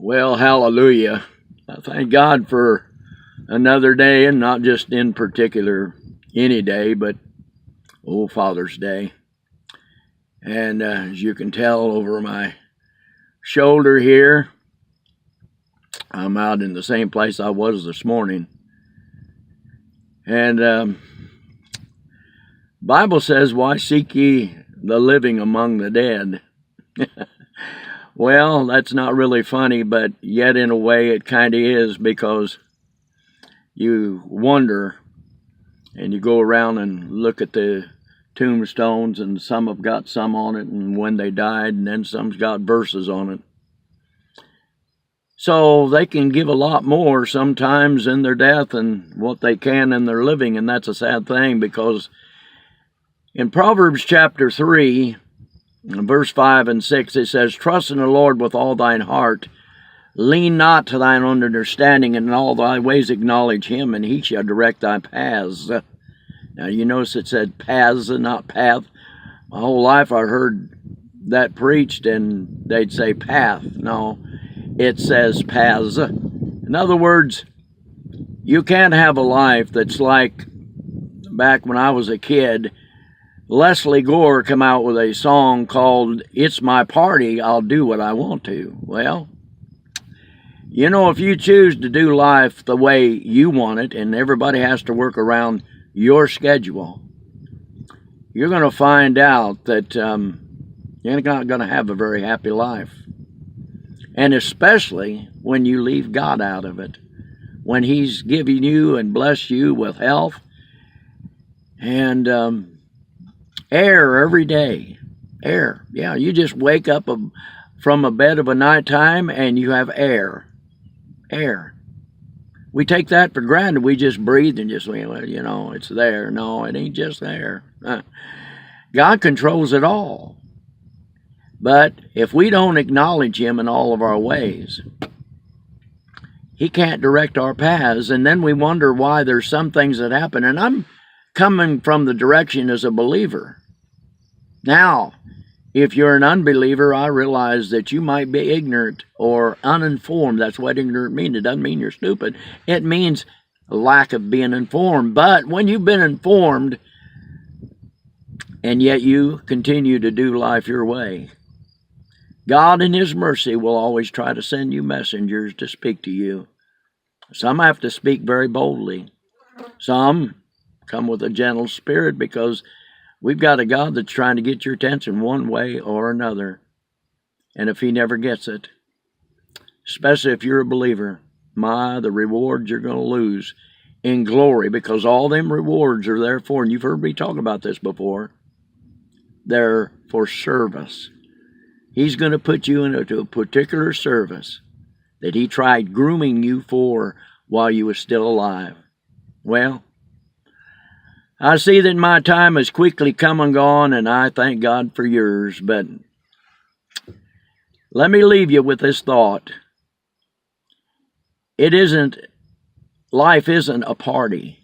Well, hallelujah. I thank God for another day, and not just in particular any day, but Father's Day. And as you can tell over my shoulder here, I'm out in the same place I was this morning. And Bible says, "Why seek ye the living among the dead?" Well, that's not really funny, but yet in a way it kind of is, because you wonder and you go around and look at the tombstones, and some have got some on it and when they died, and then some's got verses on it. So they can give a lot more sometimes in their death than what they can in their living, and that's a sad thing, because in Proverbs chapter 3, verse 5 and 6, it says, "Trust in the Lord with all thine heart. Lean not to thine own understanding, and in all thy ways acknowledge him, and he shall direct thy paths." Now, you notice it said paths and not path. My whole life I heard that preached, and they'd say path. No, it says paths. In other words, you can't have a life that's like back when I was a kid. Leslie Gore come out with a song called "It's My Party, I'll Do What I Want to." Well, you know, if you choose to do life the way you want it, and everybody has to work around your schedule, you're going to find out that you're not going to have a very happy life. And especially when you leave God out of it, when he's giving you and blessed you with health and air every day. Air. Yeah, you just wake up from a bed of a nighttime and you have air. Air. We take that for granted. We just breathe and just, well, you know, it's there. No, it ain't just there. God controls it all. But if we don't acknowledge him in all of our ways, he can't direct our paths. And then we wonder why there's some things that happen. And I'm coming from the direction as a believer. Now, if you're an unbeliever, I realize that you might be ignorant or uninformed. That's what ignorant means. It doesn't mean you're stupid. It means a lack of being informed. But when you've been informed and yet you continue to do life your way, God in his mercy will always try to send you messengers to speak to you. Some have to speak very boldly. Some come with a gentle spirit, because we've got a God that's trying to get your attention one way or another. And if he never gets it, especially if you're a believer, the rewards you're going to lose in glory, because all them rewards are there for, and you've heard me talk about this before, they're for service. He's going to put you into a particular service that he tried grooming you for while you were still alive. Well, I see that my time has quickly come and gone, and I thank God for yours. But let me leave you with this thought. Life isn't a party.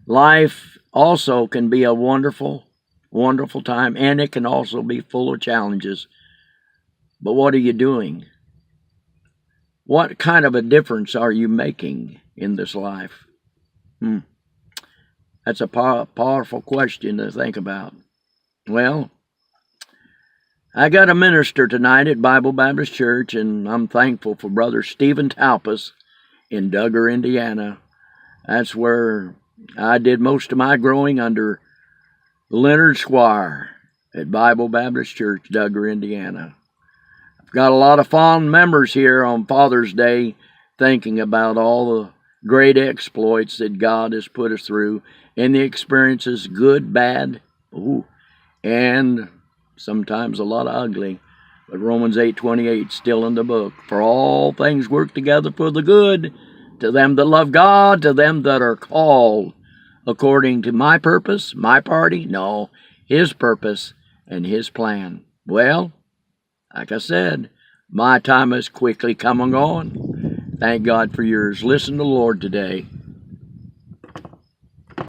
Life also can be a wonderful, wonderful time, and it can also be full of challenges. But what are you doing? What kind of a difference are you making in this life? That's a powerful question to think about. Well, I got a minister tonight at Bible Baptist Church, and I'm thankful for Brother Stephen Talpas in Duggar, Indiana. That's where I did most of my growing under Leonard Squire at Bible Baptist Church, Duggar, Indiana. I've got a lot of fond memories here on Father's Day, thinking about all the great exploits that God has put us through, and the experiences, good, bad, and sometimes a lot of ugly. But Romans 8:28 still in the book. For all things work together for the good, to them that love God, to them that are called according to my purpose, my party? No, his purpose and his plan. Well, like I said, my time has quickly come and gone. Thank God for yours. Listen to the Lord today.